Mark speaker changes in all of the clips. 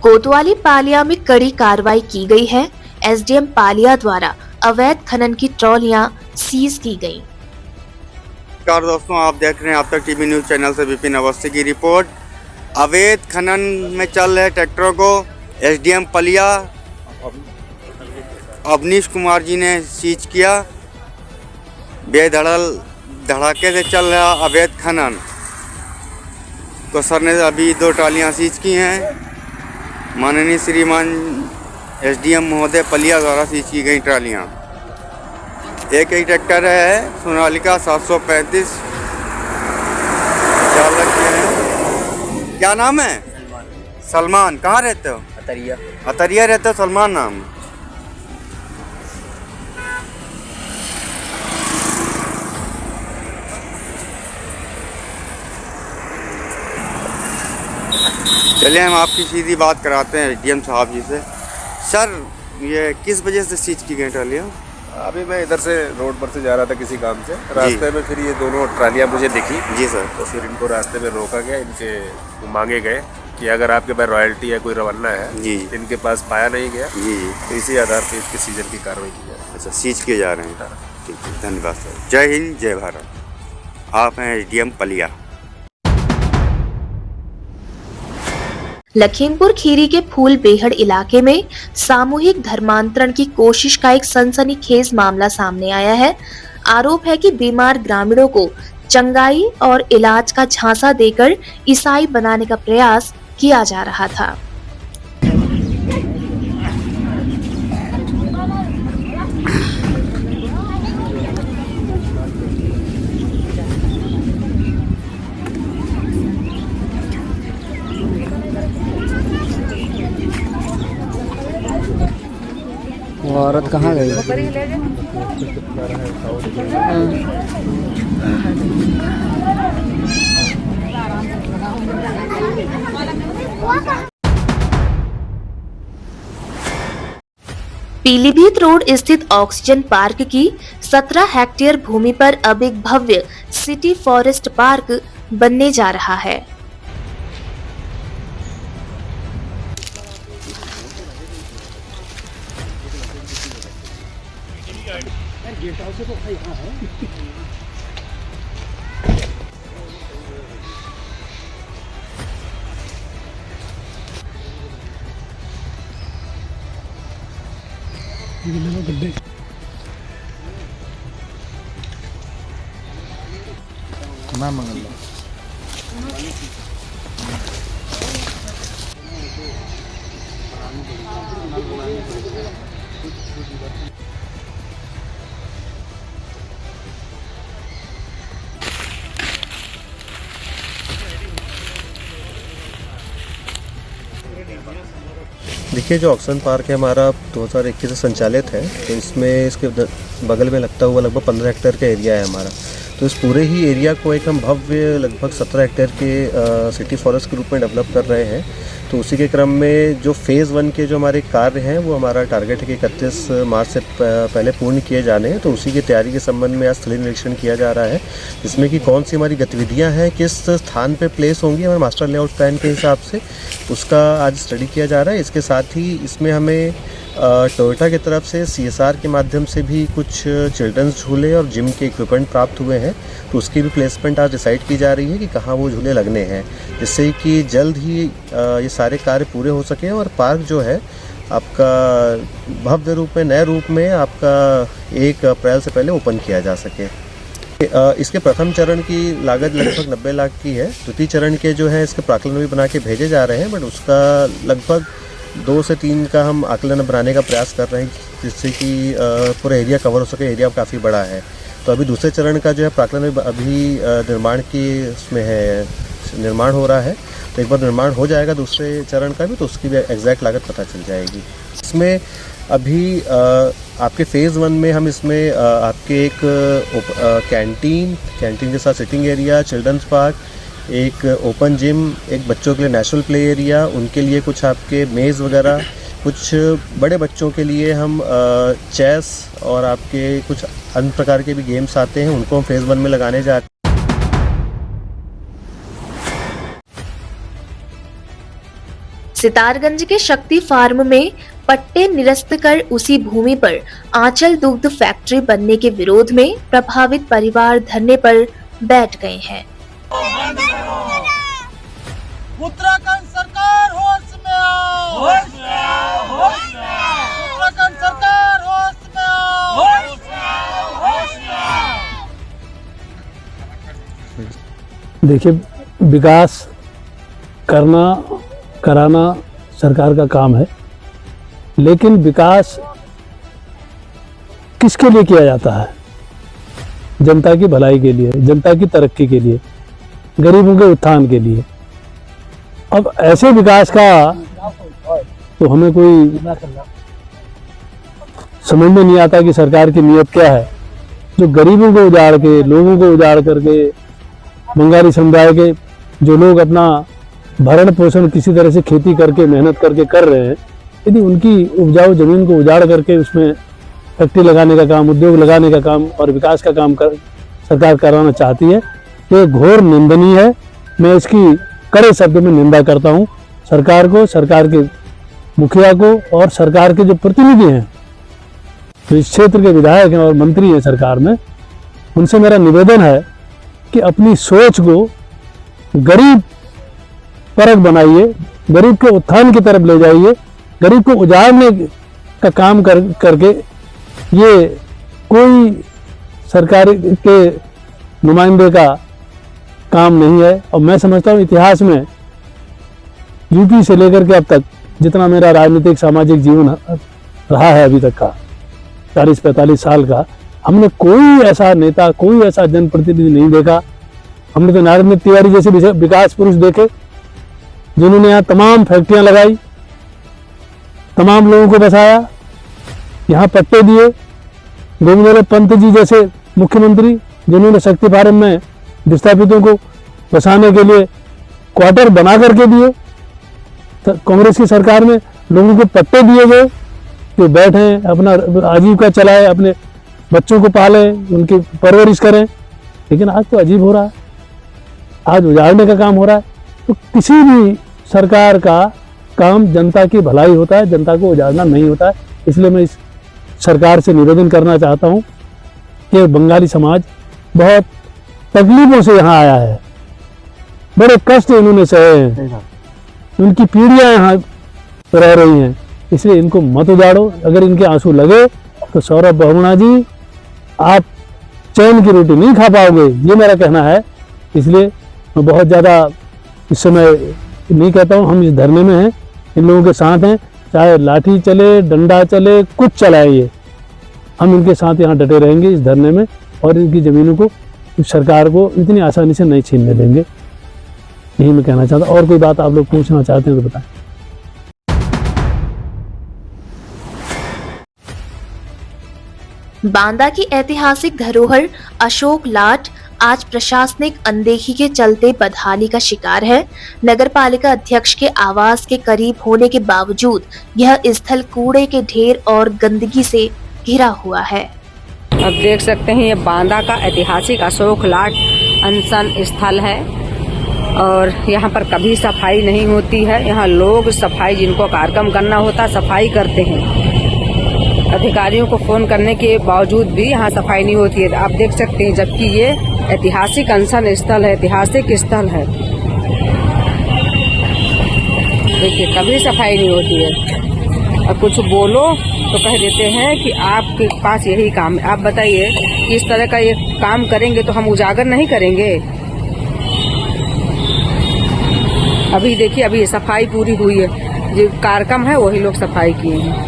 Speaker 1: कोतवाली पालिया में कड़ी कार्रवाई की गई है। एसडीएम पालिया द्वारा अवैध खनन की ट्रॉलियां सीज की गईं।
Speaker 2: नमस्कार दोस्तों, आप देख रहे हैं अब तक टीवी न्यूज चैनल से विपिन अवस्थी की रिपोर्ट। अवैध खनन में चल रहे ट्रैक्टरों को एसडीएम पालिया अवनीश कुमार जी ने सीज किया। धड़ाके से चल रहा अवैध खनन को सर ने अभी 2 ट्रालियां सीज की हैं। माननीय श्रीमान एसडीएम महोदय पालिया द्वारा सीज की गई ट्रालियां। एक ट्रैक्टर है सोनालिका 735, चालक है, क्या नाम है? सलमान। कहाँ रहते हो? अतरिया रहते हो, सलमान नाम। चलिए हम आपकी सीधी बात कराते हैं एसडीएम साहब जी से। सर, ये किस वजह से सीज की गई ट्रालियाँ?
Speaker 3: अभी मैं इधर से रोड पर से जा रहा था किसी काम से, रास्ते में फिर ये दोनों ट्रालियाँ मुझे दिखी।
Speaker 2: जी सर।
Speaker 3: तो फिर इनको रास्ते में रोका गया, इनसे मांगे गए कि अगर आपके पास रॉयल्टी या कोई रवाना है
Speaker 2: जी,
Speaker 3: इनके पास पाया नहीं गया
Speaker 2: जी,
Speaker 3: तो इसी आधार पर इसके सीजन की कार्रवाई की जाए।
Speaker 2: अच्छा, सीज किए जा रहे हैं। ठीक है, धन्यवाद सर। जय हिंद, जय भारत। आप हैं एसडीएम पालिया।
Speaker 1: लखीमपुर खीरी के फूल बेहड़ इलाके में सामूहिक धर्मांतरण की कोशिश का एक सनसनीखेज मामला सामने आया है। आरोप है कि बीमार ग्रामीणों को चंगाई और इलाज का झांसा देकर ईसाई बनाने का प्रयास किया जा रहा था।
Speaker 4: वो औरत कहाँ गई?
Speaker 1: पीलीभीत रोड स्थित ऑक्सीजन पार्क की 17 हेक्टेयर भूमि पर अब एक भव्य सिटी फॉरेस्ट पार्क बनने जा रहा है।
Speaker 4: ना मंगल
Speaker 5: देखिए, जो ऑक्सीजन पार्क है हमारा 2021 से संचालित है। तो इसमें इसके बगल में लगता हुआ लगभग 15 हेक्टेयर का एरिया है हमारा। तो इस पूरे ही एरिया को एक हम भव्य लगभग 17 हेक्टेयर के सिटी फॉरेस्ट के रूप में डेवलप कर रहे हैं। तो उसी के क्रम में जो फेज़ 1 के जो हमारे कार्य हैं वो हमारा टारगेट है कि 31 मार्च से पहले पूर्ण किए जाने हैं। तो उसी की तैयारी के संबंध में आज स्थलीय निरीक्षण किया जा रहा है, जिसमें कि कौन सी हमारी गतिविधियां हैं, किस स्थान पे प्लेस होंगी हमारे मास्टर लेआउट प्लान के हिसाब से, उसका आज स्टडी किया जा रहा है। इसके साथ ही इसमें हमें टोयोटा की तरफ से CSR के माध्यम से भी कुछ चिल्ड्रंस झूले और जिम के इक्विपमेंट प्राप्त हुए हैं। तो उसकी भी प्लेसमेंट आज डिसाइड की जा रही है कि कहाँ वो झूले लगने हैं, जिससे कि जल्द ही ये सारे कार्य पूरे हो सकें और पार्क जो है आपका भव्य रूप में, नए रूप में आपका 1 अप्रैल से पहले ओपन किया जा सके। इसके प्रथम चरण की लागत लगभग 90 लाख की है। द्वितीय चरण के जो है इसके प्राक्कलन भी बना के भेजे जा रहे हैं, बट उसका लगभग 2 से 3 का हम आकलन बनाने का प्रयास कर रहे हैं, जिससे कि पूरा एरिया कवर हो सके। एरिया काफ़ी बड़ा है। तो अभी दूसरे चरण का जो है प्राक्कलन अभी निर्माण की उसमें है, निर्माण हो रहा है। तो एक बार निर्माण हो जाएगा दूसरे चरण का भी, तो उसकी भी एग्जैक्ट लागत पता चल जाएगी। इसमें अभी आपके फेज़ 1 में हम इसमें आपके एक कैंटीन के साथ सिटिंग एरिया, चिल्ड्रंस पार्क, एक ओपन जिम, एक बच्चों के लिए नेचुरल प्ले एरिया, उनके लिए कुछ आपके मेज़ वगैरह, कुछ बड़े बच्चों के लिए हम चेस और आपके कुछ अन्य प्रकार के भी गेम्स आते हैं, उनको हम फेज़ 1 में लगाने जा रहे हैं।
Speaker 1: सितारगंज के शक्ति फार्म में पट्टे निरस्त कर उसी भूमि पर आंचल दुग्ध फैक्ट्री बनने के विरोध में प्रभावित परिवार धरने पर बैठ गए हैं।
Speaker 6: उत्तराखंड सरकार होश में आओ, होश में आओ, होश में आओ। उत्तराखंड सरकार होश में आओ, होश में आओ, होश में आओ।
Speaker 7: देखिए, विकास करना कराना सरकार का काम है, लेकिन विकास किसके लिए किया जाता है? जनता की भलाई के लिए, जनता की तरक्की के लिए, गरीबों के उत्थान के लिए। अब ऐसे विकास का तो हमें कोई समझ में नहीं आता कि सरकार की नीयत क्या है, जो गरीबों को उजाड़ के, लोगों को उजाड़ करके, बंगाली समुदाय के जो लोग अपना भरण पोषण किसी तरह से खेती करके, मेहनत करके कर रहे हैं, यदि उनकी उपजाऊ जमीन को उजाड़ करके उसमें फैक्ट्री लगाने का काम, उद्योग लगाने का काम और विकास का काम सरकार कराना चाहती है, तो ये घोर निंदनीय है। मैं इसकी कड़े शब्दों में निंदा करता हूँ। सरकार को, सरकार के मुखिया को और सरकार के जो प्रतिनिधि हैं, जो इस क्षेत्र के विधायक हैं और मंत्री हैं सरकार में, उनसे मेरा निवेदन है कि अपनी सोच को गरीब परक बनाइए, गरीब के उत्थान की तरफ ले जाइए। गरीब को उजाड़ने का काम करके ये कोई सरकार के नुमाइंदे का काम नहीं है। और मैं समझता हूँ इतिहास में यूपी से लेकर के अब तक जितना मेरा राजनीतिक सामाजिक जीवन रहा है अभी तक का 40-45 साल का, हमने कोई ऐसा नेता, कोई ऐसा जनप्रतिनिधि नहीं देखा। हमने तो नारायण तिवारी जैसे विकास पुरुष देखे जिन्होंने यहाँ तमाम फैक्ट्रियां लगाई, तमाम लोगों को बसाया, यहाँ पट्टे दिए। गोविंद पंत जी जैसे मुख्यमंत्री जिन्होंने शक्ति फार्म में विस्थापितों को बसाने के लिए क्वार्टर बना करके दिए। तो कांग्रेस की सरकार में लोगों को पट्टे दिए गए कि बैठे, अपना आजीविका चलाए, अपने बच्चों को पालें, उनकी परवरिश करें। लेकिन आज तो अजीब हो रहा है, आज उजाड़ने का काम हो रहा है। तो किसी भी सरकार का काम जनता की भलाई होता है, जनता को उजाड़ना नहीं होता है। इसलिए मैं इस सरकार से निवेदन करना चाहता हूँ कि बंगाली समाज बहुत तकलीफों से यहाँ आया है, बड़े कष्ट इन्होंने सहे हैं, उनकी पीढ़ियाँ यहाँ रह रही हैं। इसलिए इनको मत उजाड़ो। अगर इनके आंसू लगे तो सौरभ बहुगुणा जी, आप चैन की रोटी नहीं खा पाओगे, ये मेरा कहना है। इसलिए मैं बहुत ज़्यादा इस समय नहीं कहता हूँ। हम इस धरने में हैं, इन लोगों के साथ हैं, चाहे लाठी चले, डंडा चले, कुछ चलाए, ये हम इनके साथ यहाँ डटे रहेंगे इस धरने में, और इनकी ज़मीनों को सरकार को इतनी आसानी से नहीं छीनने देंगे। यही मैं कहना चाहता। और कोई बात आप लोग पूछना चाहते हैं तो बताएं।
Speaker 1: बांदा की ऐतिहासिक धरोहर अशोक लाट आज प्रशासनिक अनदेखी के चलते बदहाली का शिकार है। नगरपालिका अध्यक्ष के आवास के करीब होने के बावजूद यह स्थल कूड़े के ढेर और गंदगी से घिरा हुआ है।
Speaker 8: अब देख सकते हैं ये बांदा का ऐतिहासिक अशोक लाट अनशन स्थल है और यहाँ पर कभी सफाई नहीं होती है। यहाँ लोग सफाई, जिनको कार्यक्रम करना होता है, सफाई करते हैं। अधिकारियों को फोन करने के बावजूद भी यहाँ सफाई नहीं होती है। आप देख सकते हैं, जबकि ये ऐतिहासिक अनशन स्थल है, ऐतिहासिक स्थल है। देखिए, कभी सफाई नहीं होती है। और कुछ बोलो तो कह देते हैं कि आपके पास यही काम है। आप बताइए कि इस तरह का ये काम करेंगे तो हम उजागर नहीं करेंगे? अभी देखिए, अभी सफाई पूरी हुई है, जो कार्यक्रम है वही लोग सफाई किए हैं।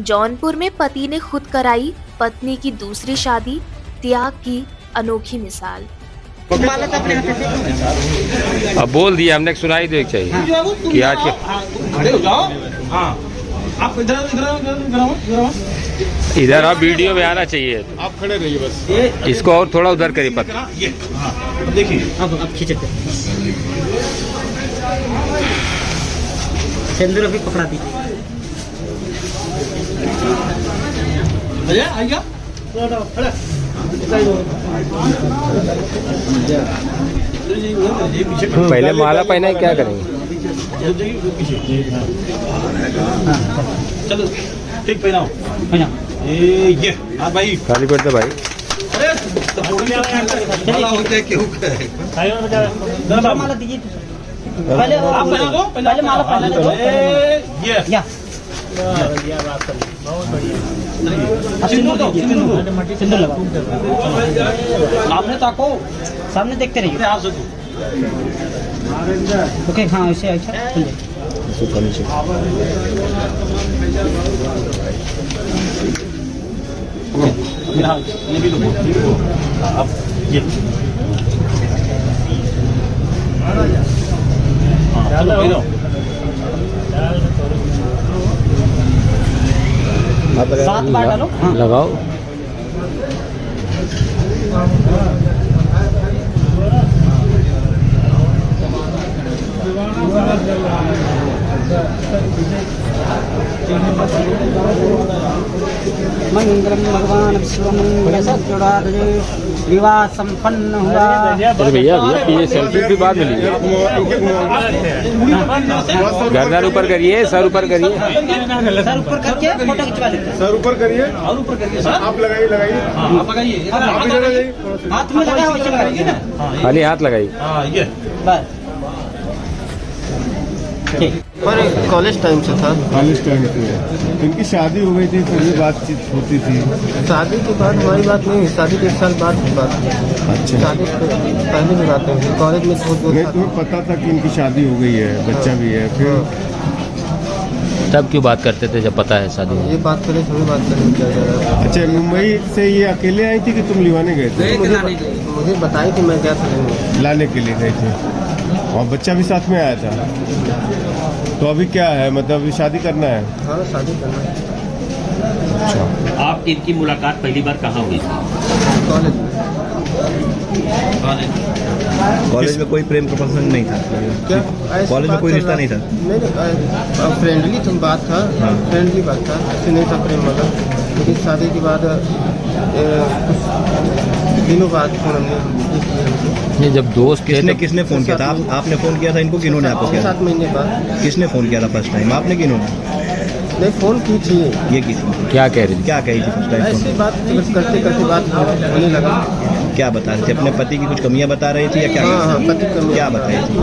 Speaker 1: जौनपुर में पति ने खुद कराई पत्नी की दूसरी शादी, त्याग की अनोखी मिसाल।
Speaker 9: अब बोल दिया हमने, सुनाई दे चाहिए कि आज के
Speaker 6: खड़े हो जाओ। हाँ, आप
Speaker 9: इधर आप वीडियो में आना चाहिए।
Speaker 6: आप खड़े रहिए बस।
Speaker 9: इसको और थोड़ा उधर करिए पत्ता।
Speaker 6: देखिए,
Speaker 4: अब खींचते सिंदूर अभी पकड़ा दी।
Speaker 6: आइए
Speaker 9: पहले माला पहना है, क्या करेंगे?
Speaker 6: चलो ठीक पहनाओ ये हाँ भाई
Speaker 9: खाली पड़ता भाई।
Speaker 6: माला दीजिए पहले आप पहना दो, पहले माला पहना दो। ये सिंदूर दो, सिंदूर लगाओ। सामने ताको, सामने देखते रहिए। ओके हाँ ऐसे अच्छा ये भी लो अब ये सात बार डालो
Speaker 9: लगाओ।
Speaker 6: मंगलम भगवान विवाह संपन्न हुआ।
Speaker 9: अरे भैया ये सेल्फी भी बाद में लीजिए। गर्दन ऊपर करिए, सर ऊपर करिए,
Speaker 6: सर ऊपर करके फोटो खिंचवा लेते हैं।
Speaker 3: सर ऊपर करिए
Speaker 6: और ऊपर करिए सर,
Speaker 3: आप लगाइए
Speaker 6: आप लगाइए, हाथ में लगा वैसे लगाइए ना।
Speaker 9: खाली हाथ लगाइए।
Speaker 6: हाँ ये बस
Speaker 5: पर कॉलेज टाइम से था।
Speaker 3: कॉलेज टाइम से इनकी शादी हो गई थी, फिर भी बातचीत होती थी।
Speaker 5: शादी के बाद हमारी बात नहीं हुई, शादी के 1 साल बाद बात हुई।
Speaker 3: अच्छा,
Speaker 5: शादी से पहले भी बात हुई, कॉलेज में
Speaker 3: नहीं तुम्हें पता था कि इनकी शादी हो गई है, बच्चा भी है, फिर
Speaker 9: तब क्यों बात करते थे जब पता है शादी?
Speaker 5: ये बात करे थोड़ी बात करें क्या जा रहा है।
Speaker 3: अच्छा, मुंबई से ये अकेले आई थी कि तुम लिवाने गए थे?
Speaker 5: मुझे बताई कि मैं गया था
Speaker 3: लाने के लिए गए थे, और बच्चा भी साथ में आया था। तो अभी क्या है, मतलब अभी शादी करना है?
Speaker 5: हाँ शादी करना है।
Speaker 3: अच्छा,
Speaker 10: आप इनकी मुलाकात पहली बार कहाँ हुई थी?
Speaker 5: कॉलेज में।
Speaker 11: कॉलेज में कोई प्रेम प्रपोजल नहीं था
Speaker 5: क्या
Speaker 11: कॉलेज में कोई रिश्ता नहीं था?
Speaker 5: नहीं, फ्रेंडली तो बात था, फ्रेंडली बात था, ऐसे नहीं था प्रेम वाला। लेकिन शादी के बाद कुछ दिनों बाद फोन हमने
Speaker 9: ये जब दोस्त
Speaker 11: किसने फ़ोन किया था? आपने फ़ोन किया था इनको कि इन्होंने आपको किया?
Speaker 5: 7 महीने बाद।
Speaker 11: किसने फ़ोन किया था फर्स्ट टाइम, आपने कि इन्होंने?
Speaker 5: नहीं फ़ोन की थी,
Speaker 11: ये की थी।
Speaker 9: क्या कह रही थी?
Speaker 11: क्या कही थी फर्स्ट टाइम?
Speaker 5: ऐसी बात बस करते करते बात होने लगा।
Speaker 11: क्या बता रहे थे? अपने पति की कुछ कमियां बता रही थी या क्या?
Speaker 5: हाँ पति कमियां
Speaker 11: क्या बताई थी?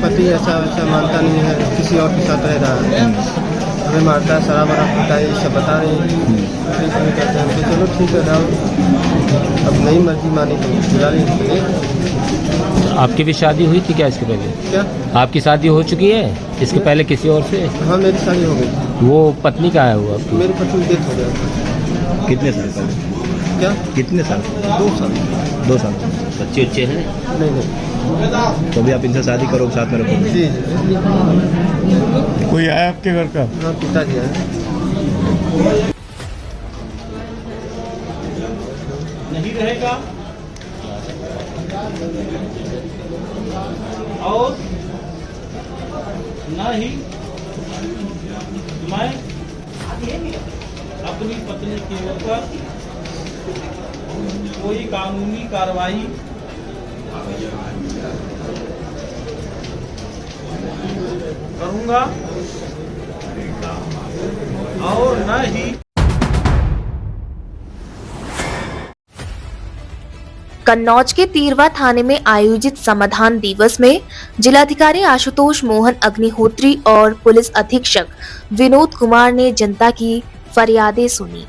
Speaker 5: पति ऐसा वैसा मानता नहीं है, किसी और के साथ रह रहा है, हमें मारता है, शराब वराब पीता है, ये सब बता रहे हैं। कहते हैं तो चलो ठीक है जाओ, अब नई मर्जी मानी तो बुला ली।
Speaker 9: आपकी भी शादी हुई थी क्या इसके पहले?
Speaker 5: क्या
Speaker 9: आपकी शादी हो चुकी है इसके पहले किसी और से?
Speaker 5: हाँ मेरी शादी हो गई।
Speaker 9: वो पत्नी कहाँ है वो आपकी?
Speaker 5: मेरी पत्नी डेथ हो गया।
Speaker 11: कितने साल पहले?
Speaker 5: क्या
Speaker 11: कितने साल?
Speaker 5: 2 साल।
Speaker 11: 2 साल।
Speaker 10: बच्चे उच्चे हैं?
Speaker 5: नहीं
Speaker 11: तो अभी आप इनसे शादी करो, साथ में रखो?
Speaker 5: जी।
Speaker 3: कोई आया आपके घर का?
Speaker 5: हाँ पिताजी आए।
Speaker 6: नहीं रहेगा और न ही मैं अपनी पत्नी के ऊपर कोई कानूनी कार्रवाई करूंगा और न ही
Speaker 1: कन्नौज के तीरवा थाने में आयोजित समाधान दिवस में जिलाधिकारी आशुतोष मोहन अग्निहोत्री और पुलिस अधीक्षक विनोद कुमार ने जनता की फरियादें सुनी।